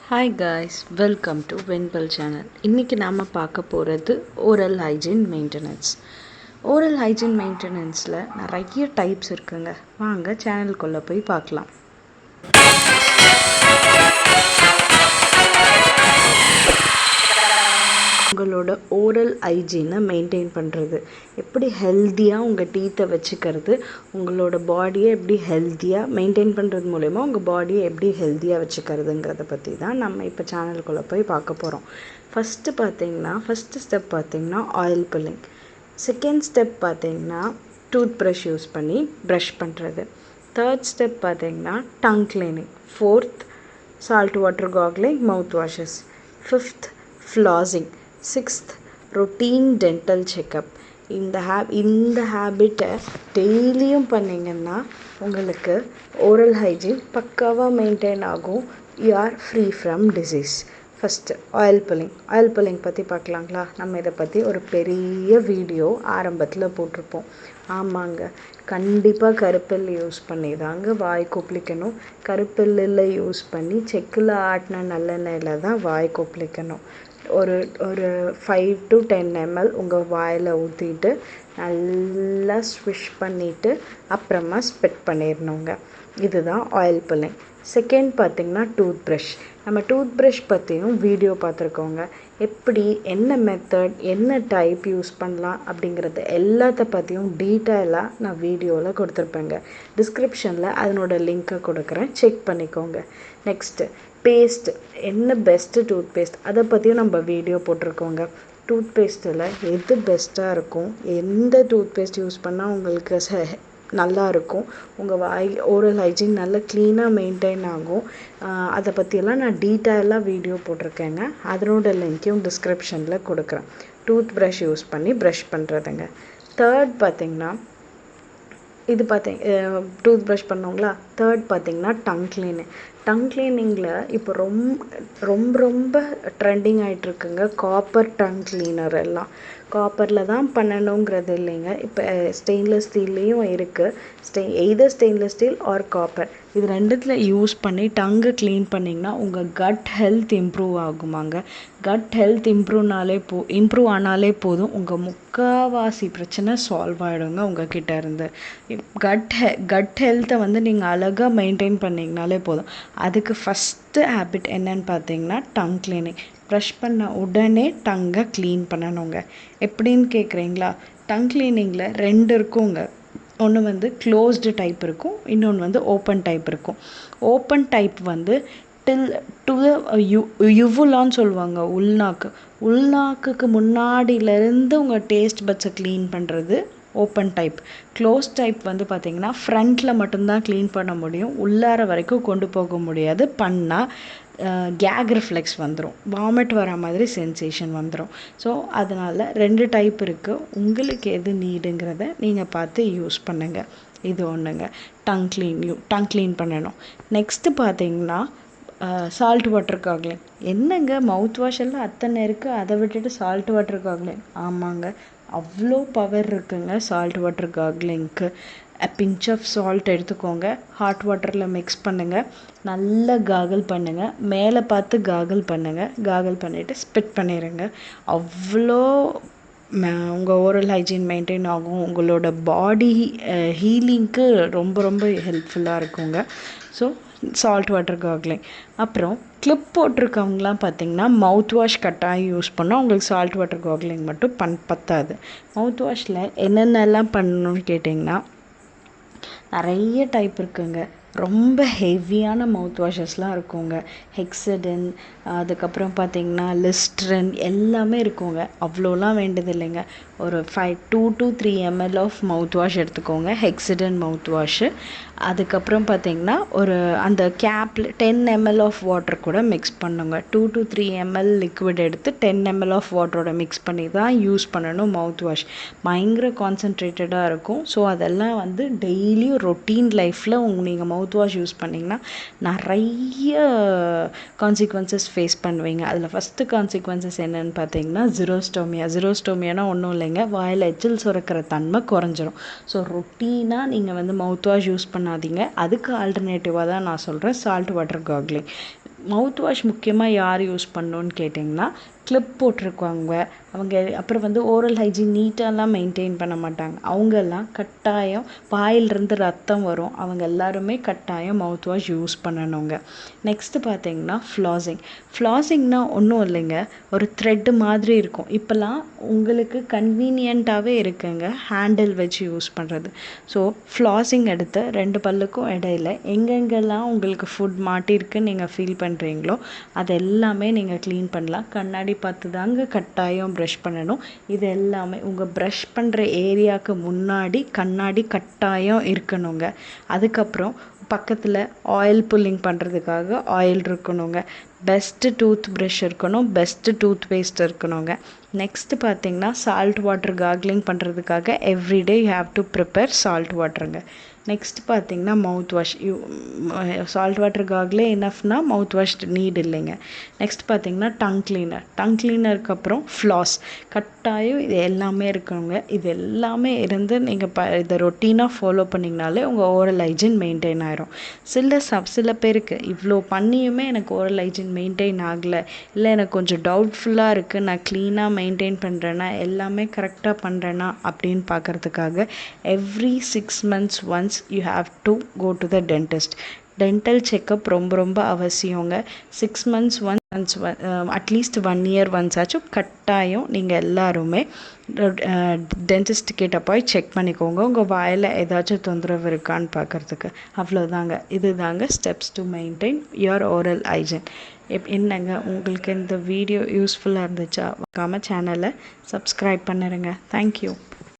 Hi guys, welcome to Venpal channel. இன்றைக்கி நாம் பார்க்க போகிறது oral hygiene maintenance. Oral hygiene மெயின்டெனன்ஸில் நிறைய டைப்ஸ் இருக்குங்க. வாங்க சேனலுக்குள்ளே போய் பார்க்கலாம். உங்களோட ஓரல் ஹைஜீனை மெயின்டைன் பண்ணுறது, எப்படி ஹெல்த்தியாக உங்கள் டீத்தை வச்சுக்கிறது, உங்களோட பாடியை எப்படி ஹெல்த்தியாக மெயின்டைன் பண்ணுறது மூலயமா உங்கள் பாடியை எப்படி ஹெல்த்தியாக வச்சுக்கிறதுங்கிறத பற்றி தான் நம்ம இப்போ சேனலுக்குள்ளே போய் பார்க்க போகிறோம். ஃபஸ்ட்டு ஸ்டெப் பார்த்திங்கன்னா ஆயில் புல்லிங். செகண்ட் ஸ்டெப் பார்த்திங்கன்னா டூத் ப்ரஷ் யூஸ் பண்ணி ப்ரஷ் பண்ணுறது. தேர்ட் ஸ்டெப் பார்த்திங்கன்னா tongue cleaning. Fourth salt water gargling, mouthwashes. Fifth flossing. Sixth routine dental checkup. இந்த ஹேபிட்டை டெய்லியும் பண்ணிங்கன்னா உங்களுக்கு ஓரல் ஹைஜீன் பக்காவாக மெயின்டைன் ஆகும். You are free from disease. First oil pulling பற்றி பார்க்கலாங்களா? நம்ம இதை பற்றி ஒரு பெரிய வீடியோ ஆரம்பத்தில் போட்டிருப்போம். ஆமாங்க, கண்டிப்பாக கருப்பெல் யூஸ் பண்ணி தாங்க வாய் கொப்பளிக்கணும். கருப்பெல்லில் யூஸ் பண்ணி செக்கில் ஆட்டின நல்லெண்ணெயில் தான் வாய் கொப்பளிக்கணும். ஒரு 5 to 10 ml உங்கள் வாயில் ஊற்றிட்டு நல்லா ஸ்விஷ் பண்ணிவிட்டு அப்புறமா ஸ்பிட் பண்ணிடணுங்க. இதுதான் ஆயில் புல்லிங். செகண்ட் பார்த்திங்கன்னா டூத் ப்ரஷ். நம்ம டூத் ப்ரஷ் பற்றியும் வீடியோ பார்த்துருக்கோங்க. எப்படி, என்ன மெத்தட், என்ன டைப் யூஸ் பண்ணலாம் அப்படிங்கிறது எல்லாத்த பற்றியும் டீட்டெயிலாக நான் வீடியோவில் கொடுத்துருப்பேங்க. டிஸ்கிரிப்ஷனில் அதனோட லிங்க்கை கொடுக்குறேன், செக் பண்ணிக்கோங்க. நெக்ஸ்ட்டு பேஸ்ட், என்ன பெஸ்ட்டு டூத் பேஸ்ட், அதை பற்றியும் நம்ம வீடியோ போட்டிருக்கோங்க. டூத் பேஸ்ட்டில் எது பெஸ்ட்டாக இருக்கும், எந்த டூத் பேஸ்ட் யூஸ் பண்ணால் உங்களுக்கு நல்லா இருக்கும், உங்கள் வாய் ஓரல் ஹைஜீன் நல்லா க்ளீனாக மெயின்டைன் ஆகும், அதை பற்றியெல்லாம் நான் டீட்டெயிலாக வீடியோ போட்டிருக்கேங்க. அதனோட லிங்க்கையும் டிஸ்கிரிப்ஷனில் கொடுக்குறேன். டூத் ப்ரஷ் யூஸ் பண்ணி ப்ரஷ் பண்ணுறதுங்க. தேர்ட் பார்த்திங்கன்னா டூத் ப்ரஷ் பண்ணோங்களா. தேர்ட் பார்த்திங்கன்னா டங் கிளீனிங்கில் இப்போ ரொம்ப ட்ரெண்டிங் ஆகிட்டுருக்குங்க காப்பர் டங் கிளீனர். எல்லாம் காப்பரில் தான் பண்ணணுங்கிறது இல்லைங்க. இப்போ ஸ்டெயின்லெஸ் ஸ்டீல்லையும் இருக்குது. Either stainless steel or copper, இது ரெண்டுத்தில் யூஸ் பண்ணி டங்கு க்ளீன் பண்ணிங்கன்னா உங்கள் கட் ஹெல்த் இம்ப்ரூவ் ஆகுமாங்க. கட் ஹெல்த் இம்ப்ரூவ் ஆனாலே போதும், உங்கள் முக்கால்வாசி பிரச்சனை சால்வ் ஆகிடுங்க உங்ககிட்ட இருந்து. கட் ஹெல்த்தை நீங்கள் அழகாக மெயின்டைன் பண்ணிங்கனாலே போதும். அதுக்கு ஃபஸ்ட்டு ஹேபிட் என்னன்னு பார்த்தீங்கன்னா டங் கிளீனிங். ப்ரஷ் பண்ண உடனே டங்கை க்ளீன் பண்ணணுங்க. எப்படின்னு கேட்குறீங்களா? டங் கிளீனிங்கில் 2 இருக்குங்க. ஒன்று க்ளோஸ்டு டைப் இருக்கும், இன்னொன்று ஓப்பன் டைப் இருக்கும். ஓப்பன் டைப் டில் டு யுவுலான்னு சொல்லுவாங்க. உள்நாக்குக்கு முன்னாடியிலேருந்து உங்கள் டேஸ்ட் பட்ஸை க்ளீன் பண்ணுறது ஓப்பன் டைப். க்ளோஸ் டைப் பார்த்திங்கன்னா ஃப்ரண்ட்டில் மட்டும்தான் க்ளீன் பண்ண முடியும், உள்ளார வரைக்கும் கொண்டு போக முடியாது. பண்ணால் கேக் ரிஃப்ளெக்ஸ் வந்துடும், வாமிட் வர மாதிரி சென்சேஷன் வந்துடும். ஸோ அதனால் 2 டைப் இருக்குது. உங்களுக்கு எது நீடுங்கிறத நீங்கள் பார்த்து யூஸ் பண்ணுங்கள். இது ஒன்றுங்க. டங் க்ளீன் பண்ணணும். நெக்ஸ்ட்டு பார்த்திங்கன்னா சால்ட் வாட்டர் கார்க்லிங். என்னங்க, மவுத் வாஷ் எல்லாம் அத்தனை இருக்குது, அதை விட்டுட்டு சால்ட் வாட்டர் கார்க்லிங்? ஆமாங்க, அவ்வளோ பவர் இருக்குங்க சால்ட் வாட்டர் கார்க்லிங்க்கு. பிஞ்ச் ஆஃப் சால்ட் எடுத்துக்கோங்க, ஹாட் வாட்டரில் மிக்ஸ் பண்ணுங்கள், நல்லா காகல் பண்ணுங்கள், மேலே பார்த்து காகல் பண்ணிவிட்டு ஸ்பிட் பண்ணிடுங்க. அவ்வளோ உங்கள் ஓரல் ஹைஜீன் மெயின்டைன் ஆகும். உங்களோட பாடி ஹீலிங்க்கு ரொம்ப ஹெல்ப்ஃபுல்லாக இருக்குங்க. So salt water gargling. அப்புறம் கிளிப் போட்டிருக்கவங்களாம் பார்த்திங்கன்னா மவுத் வாஷ் கட்டாயம் யூஸ் பண்ணால் உங்களுக்கு சால்ட் வாட்டர் கார்க்லிங் மட்டும் பத்தாது. மவுத் வாஷில் என்னென்னலாம் பண்ணணும்னு கேட்டிங்கன்னா நிறைய டைப் இருக்குங்க. ரொம்ப ஹெவியான மவுத் வாஷஸ்லாம் இருக்குங்க. ஹெக்ஸடன், அதுக்கப்புறம் பார்த்திங்கன்னா லிஸ்ட்ரன் எல்லாமே இருக்குங்க. அவ்வளோலாம் வேண்டியது இல்லைங்க. ஒரு 2 to 3 ml of mouth wash எடுத்துக்கோங்க, ஹெக்ஸடன் மவுத் வாஷு. அதுக்கப்புறம் பார்த்திங்கன்னா ஒரு அந்த கேப்பில் 10 ml ஆஃப் வாட்டர் கூட மிக்ஸ் பண்ணுங்க. 2 to 3 ml லிக்விட் எடுத்து 10 ml ஆஃப் வாட்டரோட மிக்ஸ் பண்ணி தான் யூஸ் பண்ணணும் மவுத் வாஷ். பயங்கர கான்சன்ட்ரேட்டடாக இருக்கும். ஸோ அதெல்லாம் டெய்லியும் ரொட்டீன் லைஃப்பில் நீங்கள் மவுத் வாஷ் யூஸ் பண்ணிங்கன்னா நிறைய கான்சிக்வன்சஸ் ஃபேஸ் பண்ணுவீங்க. அதில் ஃபஸ்ட்டு கான்சிக்வன்சஸ் என்னென்னு பார்த்தீங்கன்னா ஜிரோஸ்டோமியானா ஒன்றும் இல்லைங்க, வாயில் எச்சில் சுரக்கிற தன்மை குறைஞ்சிரும். ஸோ ரொட்டீனாக நீங்கள் மவுத் வாஷ் யூஸ் பண்ணாதீங்க. அதுக்கு ஆல்டர்னேட்டிவாக தான் நான் சொல்கிறேன் salt water gargling. Mouth wash முக்கியமாக யார் யூஸ் பண்ணணுன்னு கேட்டிங்கன்னா கிளிப் போட்டிருக்கவங்க அவங்க, அப்புறம் வந்து ஓரல் ஹைஜீன் நீட்டாலாம் மெயின்டைன் பண்ண மாட்டாங்க, அவங்கெல்லாம் கட்டாயம் வாயிலிருந்து ரத்தம் வரும், அவங்க எல்லாருமே கட்டாயம் மவுத் வாஷ் யூஸ் பண்ணணுங்க. நெக்ஸ்ட்டு பார்த்தீங்கன்னா ஃப்ளாஸிங்னால் ஒன்றும் இல்லைங்க, ஒரு த்ரெட்டு மாதிரி இருக்கும். இப்போல்லாம் உங்களுக்கு கன்வீனியண்ட்டாகவே இருக்குங்க ஹேண்டில் வச்சு யூஸ் பண்ணுறது. ஸோ ஃப்ளாஸிங் எடுத்து 2 பல்லுக்கும் இடையில எங்கெங்கெல்லாம் உங்களுக்கு ஃபுட் மாட்டியிருக்குன்னு நீங்கள் ஃபீல் பண்ணுறீங்களோ அது எல்லாமே நீங்கள் க்ளீன் பண்ணலாம். கண்ணாடி பார்த்து தாங்க கட்டாயம் ப்ரஷ் பண்ணணும். இது எல்லாமே உங்கள் ப்ரஷ் பண்ணுற ஏரியாவுக்கு முன்னாடி கண்ணாடி கட்டாயம் இருக்கணுங்க. அதுக்கப்புறம் பக்கத்தில் ஆயில் புல்லிங் பண்ணுறதுக்காக ஆயில் இருக்கணுங்க. பெஸ்ட்டு டூத் ப்ரஷ் இருக்கணும், பெஸ்ட்டு டூத் பேஸ்ட் இருக்கணுங்க. நெக்ஸ்ட்டு பார்த்தீங்கன்னா சால்ட் வாட்டர் கார்க்லிங் பண்ணுறதுக்காக everyday you have to prepare salt வாட்டருங்க. நெக்ஸ்ட் பார்த்தீங்கன்னா மவுத் வாஷ், சால்ட் வாட்டர் கார்க்லே இனஃப்னா மவுத் வாஷ் நீட் இல்லைங்க. நெக்ஸ்ட் பார்த்தீங்கன்னா டங் கிளீனருக்கு அப்புறம் ஃப்ளாஸ் கட்டாயம் இது எல்லாமே இருக்கணுங்க. இது எல்லாமே இருந்து நீங்கள் இதை ரொட்டீனாக ஃபாலோ பண்ணிங்கனாலே உங்கள் ஓரல் ஹைஜீன் மெயின்டைன் ஆயிரும். சில பேருக்கு இவ்வளோ பண்ணியுமே எனக்கு ஓரல் ஹைஜீன் மெயின்டைன் ஆகலை, இல்லை எனக்கு கொஞ்சம் டவுட்ஃபுல்லாக இருக்குது, நான் க்ளீனாக மெயின்டைன் பண்ணுறேன்னா எல்லாமே கரெக்டாக பண்ணுறேன்னா அப்படின்னு பார்க்குறதுக்காக every 6 months once you have to go to the dentist. Dental checkup ரொம்ப அவசியங்க. 6 months once, at least 1 year once ஆச்சும் கட்டாயம் நீங்கள் எல்லாருமே டென்டிஸ்ட் கிட்ட போய் செக் பண்ணிக்கோங்க, உங்கள் வாயில் ஏதாச்சும் தொந்தரவு இருக்கான்னு பார்க்குறதுக்கு. அவ்வளோதாங்க, இதுதாங்க steps to maintain your oral hygiene. என்னங்க உங்களுக்கு இந்த வீடியோ யூஸ்ஃபுல்லாக இருந்துச்சா? மறக்காம சேனலை சப்ஸ்கிரைப் பண்ணிடுங்க. தேங்க்யூ.